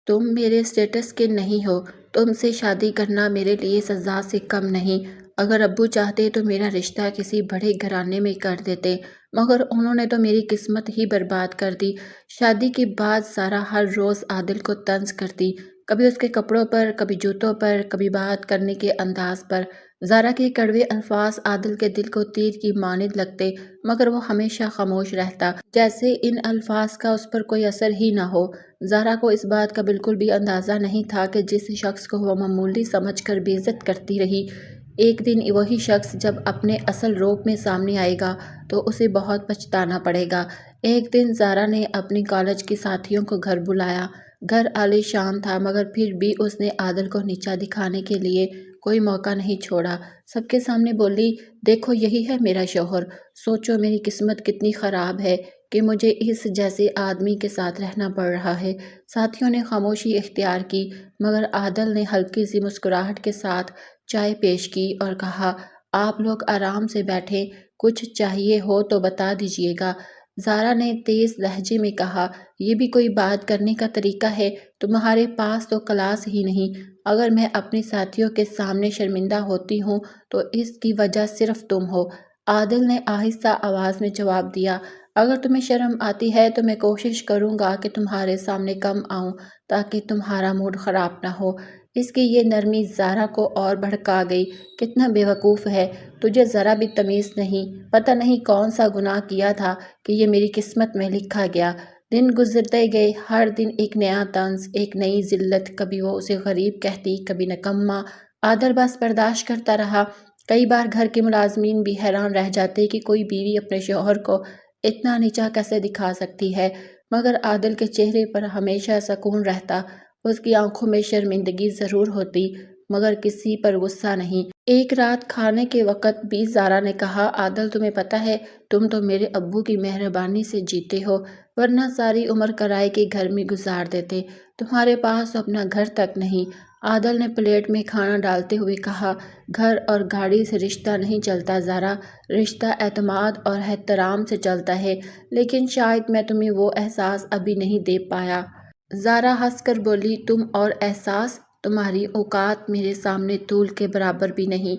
تم میرے اسٹیٹس کے نہیں ہو، تم سے شادی کرنا میرے لیے سزا سے کم نہیں۔ اگر ابو چاہتے تو میرا رشتہ کسی بڑے گھرانے میں کر دیتے، مگر انہوں نے تو میری قسمت ہی برباد کر دی۔ شادی کے بعد سارا ہر روز عادل کو طنز کرتی، کبھی اس کے کپڑوں پر، کبھی جوتوں پر، کبھی بات کرنے کے انداز پر۔ زارا کے کڑوے الفاظ عادل کے دل کو تیر کی مانند لگتے، مگر وہ ہمیشہ خاموش رہتا، جیسے ان الفاظ کا اس پر کوئی اثر ہی نہ ہو۔ زارا کو اس بات کا بالکل بھی اندازہ نہیں تھا کہ جس شخص کو وہ معمولی سمجھ کر بے عزت کرتی رہی، ایک دن وہی شخص جب اپنے اصل روپ میں سامنے آئے گا تو اسے بہت پچھتانا پڑے گا۔ ایک دن زارا نے اپنی کالج کی ساتھیوں کو گھر بلایا۔ گھر عالی شان تھا، مگر پھر بھی اس نے عادل کو نیچا دکھانے کے لیے کوئی موقع نہیں چھوڑا۔ سب کے سامنے بولی، دیکھو یہی ہے میرا شوہر، سوچو میری قسمت کتنی خراب ہے کہ مجھے اس جیسے آدمی کے ساتھ رہنا پڑ رہا ہے۔ ساتھیوں نے خاموشی اختیار کی، مگر عادل نے ہلکی سی مسکراہٹ کے ساتھ چائے پیش کی اور کہا، آپ لوگ آرام سے بیٹھیں، کچھ چاہیے ہو تو بتا دیجیے گا۔ زارا نے تیز لہجے میں کہا، یہ بھی کوئی بات کرنے کا طریقہ ہے؟ تمہارے پاس تو کلاس ہی نہیں۔ اگر میں اپنی ساتھیوں کے سامنے شرمندہ ہوتی ہوں تو اس کی وجہ صرف تم ہو۔ عادل نے آہستہ آواز میں جواب دیا، اگر تمہیں شرم آتی ہے تو میں کوشش کروں گا کہ تمہارے سامنے کم آؤں تاکہ تمہارا موڈ خراب نہ ہو۔ اس کی یہ نرمی زارا کو اور بھڑکا گئی۔ کتنا بے وقوف ہے، تجھے ذرا بھی تمیز نہیں، پتہ نہیں کون سا گناہ کیا تھا کہ یہ میری قسمت میں لکھا گیا۔ دن گزرتے گئے، ہر دن ایک نیا طنز، ایک نئی ذلت، کبھی وہ اسے غریب کہتی، کبھی نکما۔ عادل بس برداشت کرتا رہا۔ کئی بار گھر کے ملازمین بھی حیران رہ جاتے کہ کوئی بیوی اپنے شوہر کو اتنا نیچا کیسے دکھا سکتی ہے، مگر عادل کے چہرے پر ہمیشہ سکون رہتا۔ اس کی آنکھوں میں شرمندگی ضرور ہوتی، مگر کسی پر غصہ نہیں۔ ایک رات کھانے کے وقت بھی زارا نے کہا، عادل تمہیں پتہ ہے تم تو میرے ابو کی مہربانی سے جیتے ہو، ورنہ ساری عمر کرائے کے گھر میں گزار دیتے، تمہارے پاس اپنا گھر تک نہیں۔ عادل نے پلیٹ میں کھانا ڈالتے ہوئے کہا، گھر اور گاڑی سے رشتہ نہیں چلتا زارا، رشتہ اعتماد اور احترام سے چلتا ہے، لیکن شاید میں تمہیں وہ احساس ابھی نہیں دے پایا۔ زارا ہنس کر بولی، تم اور احساس، تمہاری اوقات میرے سامنے طول کے برابر بھی نہیں۔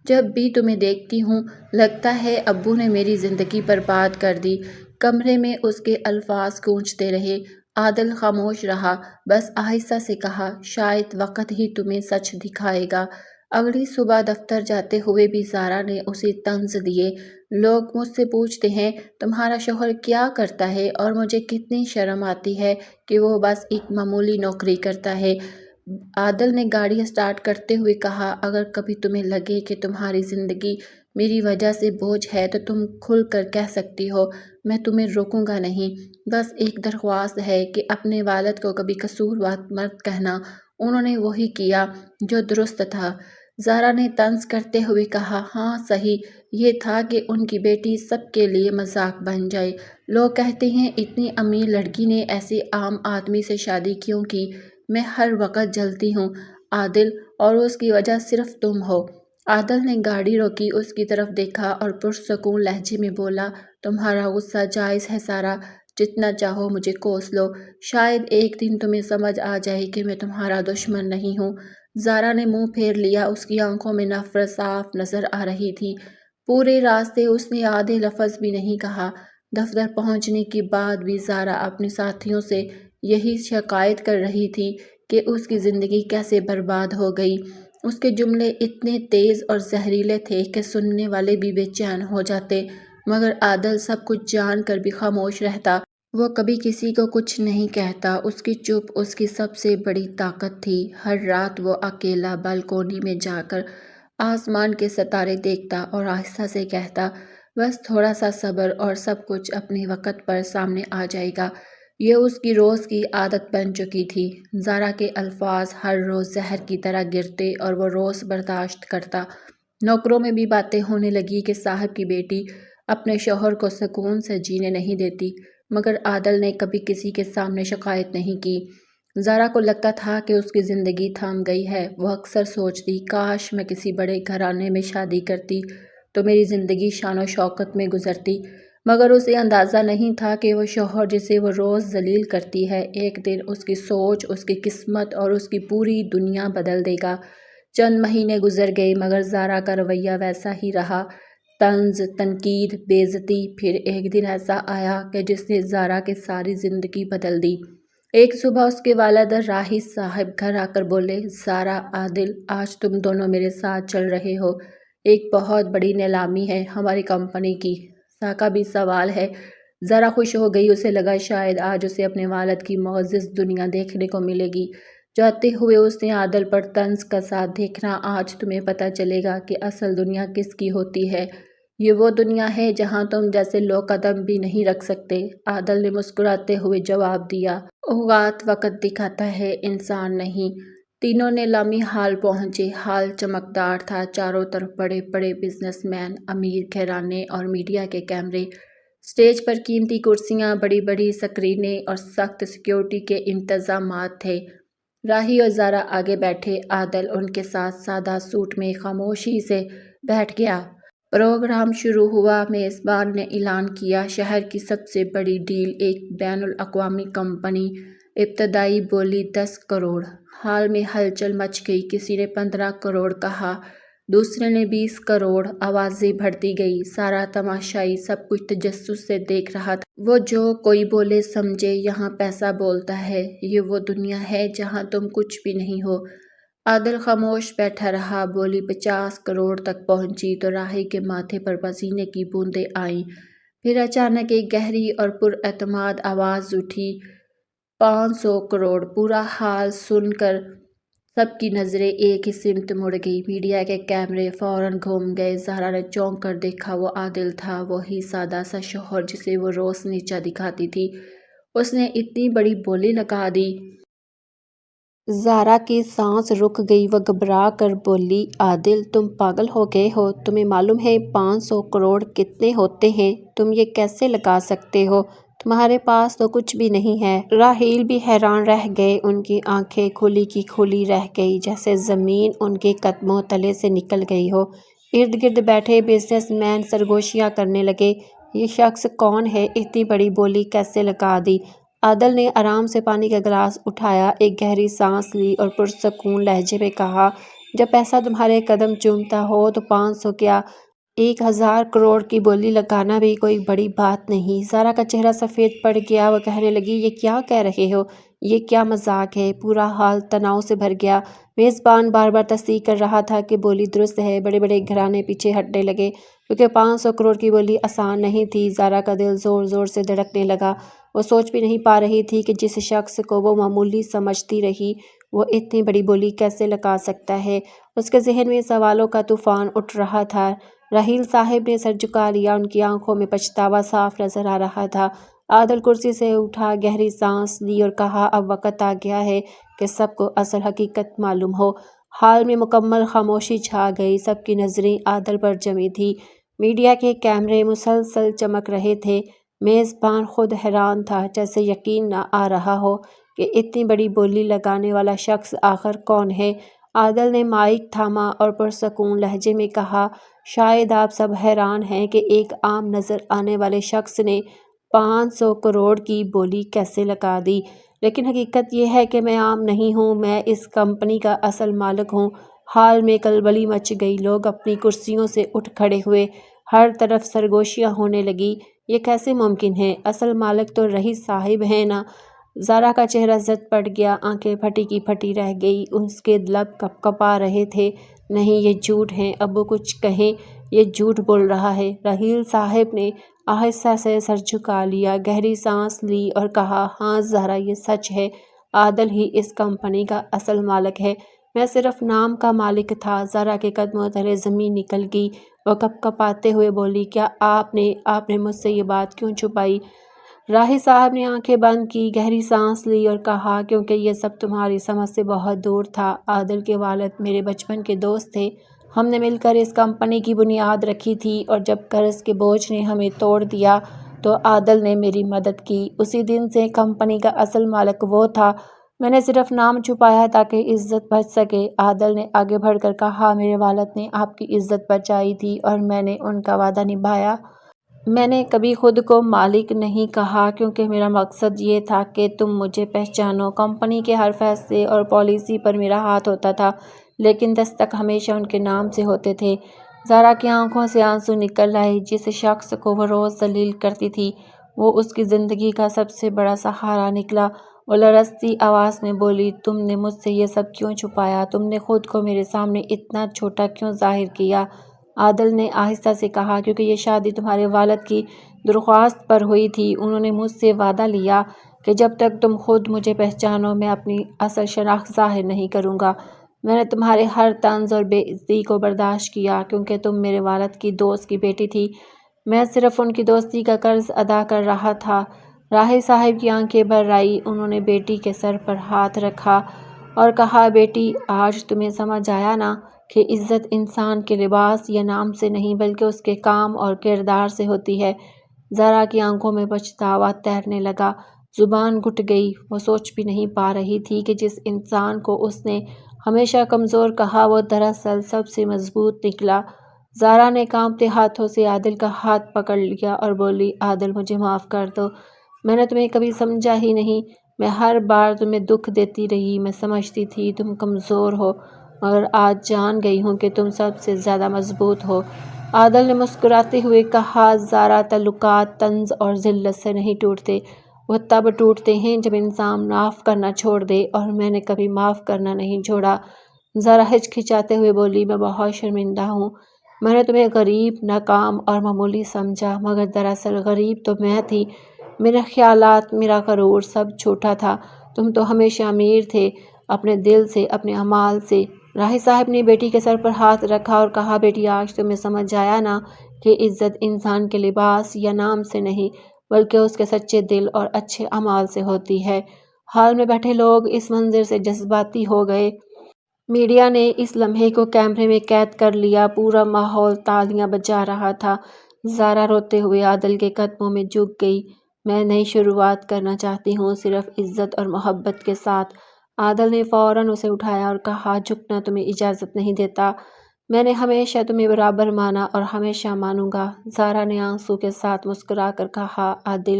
جب بھی تمہیں دیکھتی ہوں لگتا ہے ابو نے میری زندگی برباد کر دی۔ کمرے میں اس کے الفاظ گونجتے رہے۔ عادل خاموش رہا، بس آہستہ سے کہا، شاید وقت ہی تمہیں سچ دکھائے گا۔ اگلی صبح دفتر جاتے ہوئے بھی زارا نے اسے طنز دیے، لوگ مجھ سے پوچھتے ہیں تمہارا شوہر کیا کرتا ہے، اور مجھے کتنی شرم آتی ہے کہ وہ بس ایک معمولی نوکری کرتا ہے۔ عادل نے گاڑی اسٹارٹ کرتے ہوئے کہا، اگر کبھی تمہیں لگے کہ تمہاری زندگی میری وجہ سے بوجھ ہے تو تم کھل کر کہہ سکتی ہو، میں تمہیں روکوں گا نہیں۔ بس ایک درخواست ہے کہ اپنے والد کو کبھی قصوروار مت کہنا، انہوں نے وہی کیا جو درست تھا۔ زارا نے طنز کرتے ہوئے کہا، ہاں صحیح یہ تھا کہ ان کی بیٹی سب کے لیے مذاق بن جائے۔ لوگ کہتے ہیں اتنی امیر لڑکی نے ایسے عام آدمی سے شادی کیوں کی؟ میں ہر وقت جلتی ہوں عادل، اور اس کی وجہ صرف تم ہو۔ عادل نے گاڑی روکی، اس کی طرف دیکھا اور پرسکون لہجے میں بولا، تمہارا غصہ جائز ہے سارا، جتنا چاہو مجھے کوس لو، شاید ایک دن تمہیں سمجھ آ جائے کہ میں تمہارا دشمن نہیں ہوں۔ زارا نے منہ پھیر لیا، اس کی آنکھوں میں نفرت صاف نظر آ رہی تھی۔ پورے راستے اس نے آدھے لفظ بھی نہیں کہا۔ دفتر پہنچنے کے بعد بھی زارا اپنے ساتھیوں سے یہی شکایت کر رہی تھی کہ اس کی زندگی کیسے برباد ہو گئی۔ اس کے جملے اتنے تیز اور زہریلے تھے کہ سننے والے بھی بے چین ہو جاتے، مگر عادل سب کچھ جان کر بھی خاموش رہتا۔ وہ کبھی کسی کو کچھ نہیں کہتا، اس کی چپ اس کی سب سے بڑی طاقت تھی۔ ہر رات وہ اکیلا بالکونی میں جا کر آسمان کے ستارے دیکھتا اور آہستہ سے کہتا، بس تھوڑا سا صبر اور سب کچھ اپنے وقت پر سامنے آ جائے گا۔ یہ اس کی روز کی عادت بن چکی تھی۔ زارا کے الفاظ ہر روز زہر کی طرح گرتے اور وہ روز برداشت کرتا۔ نوکروں میں بھی باتیں ہونے لگی کہ صاحب کی بیٹی اپنے شوہر کو سکون سے جینے نہیں دیتی، مگر عادل نے کبھی کسی کے سامنے شکایت نہیں کی۔ زارا کو لگتا تھا کہ اس کی زندگی تھم گئی ہے۔ وہ اکثر سوچتی، کاش میں کسی بڑے گھرانے میں شادی کرتی تو میری زندگی شان و شوکت میں گزرتی۔ مگر اسے اندازہ نہیں تھا کہ وہ شوہر جسے وہ روز ذلیل کرتی ہے ایک دن اس کی سوچ، اس کی قسمت اور اس کی پوری دنیا بدل دے گا۔ چند مہینے گزر گئے مگر زارا کا رویہ ویسا ہی رہا، طنز، تنقید، بے عزتی۔ پھر ایک دن ایسا آیا کہ جس نے زارا کی ساری زندگی بدل دی۔ ایک صبح اس کے والد راہی صاحب گھر آ کر بولے، زارا، عادل، آج تم دونوں میرے ساتھ چل رہے ہو، ایک بہت بڑی نیلامی ہے ہماری کمپنی کی۔ کا بھی سوال ہے۔ ذرا خوش ہو گئی، اسے لگا شاید آج اسے اپنے والد کی معزز دنیا دیکھنے کو ملے گی۔ جاتے ہوئے اس نے عادل پر طنز کا ساتھ، دیکھنا آج تمہیں پتہ چلے گا کہ اصل دنیا کس کی ہوتی ہے۔ یہ وہ دنیا ہے جہاں تم جیسے لوگ قدم بھی نہیں رکھ سکتے۔ عادل نے مسکراتے ہوئے جواب دیا، اوقات وقت دکھاتا ہے، انسان نہیں۔ تینوں نیلامی ہال پہنچے۔ ہال چمکدار تھا، چاروں طرف بڑے بڑے بزنس مین، امیر گھرانے اور میڈیا کے کیمرے۔ اسٹیج پر قیمتی کرسیاں، بڑی بڑی سکرینیں اور سخت سیکیورٹی کے انتظامات تھے۔ راہی اور زارا آگے بیٹھے، عادل ان کے ساتھ سادہ سوٹ میں خاموشی سے بیٹھ گیا۔ پروگرام شروع ہوا۔ میزبان نے اعلان کیا، شہر کی سب سے بڑی ڈیل، ایک بین الاقوامی کمپنی۔ ابتدائی بولی 10 کروڑ۔ ہال میں ہلچل مچ گئی، کسی نے 15 کروڑ کہا، دوسرے نے 20 کروڑ۔ آوازیں بڑھتی گئی، سارا تماشائی سب کچھ تجسس سے دیکھ رہا تھا۔ وہ جو کوئی بولے سمجھے، یہاں پیسہ بولتا ہے، یہ وہ دنیا ہے جہاں تم کچھ بھی نہیں ہو۔ عادل خاموش بیٹھا رہا۔ بولی 50 کروڑ تک پہنچی تو راہی کے ماتھے پر پسینے کی بوندیں آئیں۔ پھر اچانک ایک گہری اور پراعتماد آواز اٹھی، 500 کروڑ۔ پورا ہال سن کر سب کی نظریں ایک ہی سمت مڑ گئی۔ میڈیا کے کیمرے فوراً گھوم گئے۔ زارا نے چونک کر دیکھا، وہ عادل تھا، وہی سادہ سا شوہر جسے وہ روز نیچا دکھاتی تھی۔ اس نے اتنی بڑی بولی لگا دی۔ زارا کی سانس رک گئی، وہ گھبرا کر بولی، عادل، تم پاگل ہو گئے ہو؟ تمہیں معلوم ہے 500 کروڑ کتنے ہوتے ہیں؟ تم یہ کیسے لگا سکتے ہو؟ تمہارے پاس تو کچھ بھی نہیں ہے۔ راہیل بھی حیران رہ گئے، ان کی آنکھیں کھلی کی کھلی رہ گئی، جیسے زمین ان کے قدموں تلے سے نکل گئی ہو۔ ارد گرد بیٹھے بزنس مین سرگوشیاں کرنے لگے، یہ شخص کون ہے؟ اتنی بڑی بولی کیسے لگا دی؟ عادل نے آرام سے پانی کا گلاس اٹھایا، ایک گہری سانس لی اور پرسکون لہجے میں کہا، جب پیسہ تمہارے قدم چومتا ہو تو 500 کیا، 1000 کروڑ کی بولی لگانا بھی کوئی بڑی بات نہیں۔ زارا کا چہرہ سفید پڑ گیا، وہ کہنے لگی، یہ کیا کہہ رہے ہو؟ یہ کیا مذاق ہے؟ پورا ہال تناؤ سے بھر گیا۔ میزبان بار بار تصدیق کر رہا تھا کہ بولی درست ہے۔ بڑے بڑے گھرانے پیچھے ہٹنے لگے، کیونکہ 500 کروڑ کی بولی آسان نہیں تھی۔ زارا کا دل زور زور سے دھڑکنے لگا۔ وہ سوچ بھی نہیں پا رہی تھی کہ جس شخص کو وہ معمولی سمجھتی رہی، وہ اتنی بڑی بولی کیسے لگا سکتا ہے۔ اس کے ذہن میں سوالوں کا طوفان اٹھ رہا تھا۔ راہیل صاحب نے سر جھکا لیا، ان کی آنکھوں میں پچھتاوا صاف نظر آ رہا تھا۔ عادل کرسی سے اٹھا، گہری سانس لی اور کہا، اب وقت آ گیا ہے کہ سب کو اصل حقیقت معلوم ہو۔ ہال میں مکمل خاموشی چھا گئی، سب کی نظریں عادل پر جمی تھیں۔ میڈیا کے کیمرے مسلسل چمک رہے تھے۔ میزبان خود حیران تھا، جیسے یقین نہ آ رہا ہو کہ اتنی بڑی بولی لگانے والا شخص آخر کون ہے۔ عادل نے مائک تھاما اور پرسکون لہجے میں کہا، شاید آپ سب حیران ہیں کہ ایک عام نظر آنے والے شخص نے 500 کروڑ کی بولی کیسے لگا دی، لیکن حقیقت یہ ہے کہ میں عام نہیں ہوں، میں اس کمپنی کا اصل مالک ہوں۔ ہال میں کلبلی مچ گئی، لوگ اپنی کرسیوں سے اٹھ کھڑے ہوئے، ہر طرف سرگوشیاں ہونے لگیں۔ یہ کیسے ممکن ہے؟ اصل مالک تو رئیس صاحب ہیں نا؟ زارا کا چہرہ زرد پڑ گیا، آنکھیں پھٹی کی پھٹی رہ گئی، اس کے لب کپ کپا رہے تھے۔ نہیں، یہ جھوٹ ہے، ابو کچھ کہیں، یہ جھوٹ بول رہا ہے۔ راہیل صاحب نے آہستہ سے سر جھکا لیا، گہری سانس لی اور کہا، ہاں زارا، یہ سچ ہے، عادل ہی اس کمپنی کا اصل مالک ہے، میں صرف نام کا مالک تھا۔ زارا کے قدموں تلے زمین نکل گئی، وہ کپ کپاتے ہوئے بولی، کیا آپ نے مجھ سے یہ بات کیوں چھپائی؟ راہی صاحب نے آنکھیں بند کی، گہری سانس لی اور کہا، کیونکہ یہ سب تمہاری سمجھ سے بہت دور تھا۔ عادل کے والد میرے بچپن کے دوست تھے، ہم نے مل کر اس کمپنی کی بنیاد رکھی تھی، اور جب قرض کے بوجھ نے ہمیں توڑ دیا تو عادل نے میری مدد کی۔ اسی دن سے کمپنی کا اصل مالک وہ تھا، میں نے صرف نام چھپایا تاکہ عزت بچ سکے۔ عادل نے آگے بڑھ کر کہا، میرے والد نے آپ کی عزت بچائی تھی اور میں نے ان کا وعدہ نبھایا۔ میں نے کبھی خود کو مالک نہیں کہا کیونکہ میرا مقصد یہ تھا کہ تم مجھے پہچانو۔ کمپنی کے ہر فیصلے اور پالیسی پر میرا ہاتھ ہوتا تھا، لیکن دستخط ہمیشہ ان کے نام سے ہوتے تھے۔ زارا کی آنکھوں سے آنسو نکل آئے۔ جس شخص کو وہ روز ذلیل کرتی تھی وہ اس کی زندگی کا سب سے بڑا سہارا نکلا۔ وہ لرزتی آواز میں بولی، تم نے مجھ سے یہ سب کیوں چھپایا؟ تم نے خود کو میرے سامنے اتنا چھوٹا کیوں ظاہر کیا؟ عادل نے آہستہ سے کہا، کیونکہ یہ شادی تمہارے والد کی درخواست پر ہوئی تھی۔ انہوں نے مجھ سے وعدہ لیا کہ جب تک تم خود مجھے پہچانو میں اپنی اصل شناخت ظاہر نہیں کروں گا۔ میں نے تمہارے ہر طنز اور بے عزتی کو برداشت کیا کیونکہ تم میرے والد کی دوست کی بیٹی تھی۔ میں صرف ان کی دوستی کا قرض ادا کر رہا تھا۔ راہی صاحب کی آنکھیں بھر آئیں۔ انہوں نے بیٹی کے سر پر ہاتھ رکھا اور کہا، بیٹی، آج تمہیں سمجھ آیا نا کہ عزت انسان کے لباس یا نام سے نہیں بلکہ اس کے کام اور کردار سے ہوتی ہے۔ زارا کی آنکھوں میں پچھتاوا تیرنے لگا، زبان گھٹ گئی۔ وہ سوچ بھی نہیں پا رہی تھی کہ جس انسان کو اس نے ہمیشہ کمزور کہا وہ دراصل سب سے مضبوط نکلا۔ زارا نے کانپتے ہاتھوں سے عادل کا ہاتھ پکڑ لیا اور بولی، عادل، مجھے معاف کر دو۔ میں نے تمہیں کبھی سمجھا ہی نہیں۔ میں ہر بار تمہیں دکھ دیتی رہی۔ میں سمجھتی تھی تم کمزور ہو، مگر آج جان گئی ہوں کہ تم سب سے زیادہ مضبوط ہو۔ عادل نے مسکراتے ہوئے کہا، زارا، تعلقات طنز اور ذلت سے نہیں ٹوٹتے، وہ تب ٹوٹتے ہیں جب انسان معاف کرنا چھوڑ دے، اور میں نے کبھی معاف کرنا نہیں چھوڑا۔ زارا ہچکچاتے ہوئے بولی، میں بہت شرمندہ ہوں۔ میں نے تمہیں غریب، ناکام اور معمولی سمجھا، مگر دراصل غریب تو میں تھی۔ میرے خیالات، میرا غرور سب جھوٹا تھا۔ تم تو ہمیشہ امیر تھے، اپنے دل سے، اپنے اعمال سے۔ راہی صاحب نے بیٹی کے سر پر ہاتھ رکھا اور کہا، بیٹی، آج تمہیں سمجھ آیا نا کہ عزت انسان کے لباس یا نام سے نہیں بلکہ اس کے سچے دل اور اچھے اعمال سے ہوتی ہے۔ ہال میں بیٹھے لوگ اس منظر سے جذباتی ہو گئے۔ میڈیا نے اس لمحے کو کیمرے میں قید کر لیا۔ پورا ماحول تالیاں بجا رہا تھا۔ زارا روتے ہوئے عادل کے قدموں میں جھک گئی۔ میں نئی شروعات کرنا چاہتی ہوں، صرف عزت اور محبت کے ساتھ۔ عادل نے فوراً اسے اٹھایا اور کہا، جھکنا تمہیں اجازت نہیں دیتا۔ میں نے ہمیشہ تمہیں برابر مانا اور ہمیشہ مانوں گا۔ زارا نے آنسو کے ساتھ مسکرا کر کہا، عادل،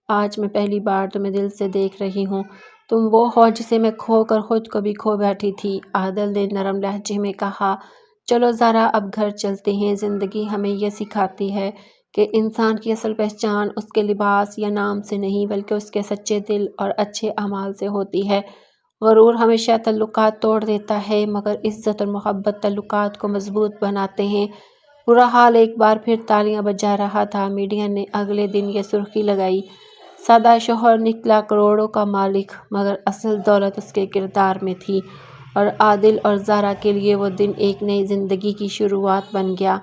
آج میں پہلی بار تمہیں دل سے دیکھ رہی ہوں۔ تم وہ ہو جسے میں کھو کر خود کو بھی کھو بیٹھی تھی۔ عادل نے نرم لہجے میں کہا، چلو زارا، اب گھر چلتے ہیں۔ زندگی ہمیں یہ سکھاتی ہے کہ انسان کی اصل پہچان اس کے لباس یا نام سے نہیں بلکہ اس کے سچے دل اور اچھے اعمال سے ہوتی ہے۔ غرور ہمیشہ تعلقات توڑ دیتا ہے، مگر عزت اور محبت تعلقات کو مضبوط بناتے ہیں۔ پورا حال ایک بار پھر تالیاں بجا رہا تھا۔ میڈیا نے اگلے دن یہ سرخی لگائی، سادہ شوہر نکلا کروڑوں کا مالک، مگر اصل دولت اس کے کردار میں تھی۔ اور عادل اور زارا کے لیے وہ دن ایک نئی زندگی کی شروعات بن گیا،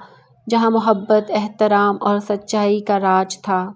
جہاں محبت، احترام اور سچائی کا راج تھا۔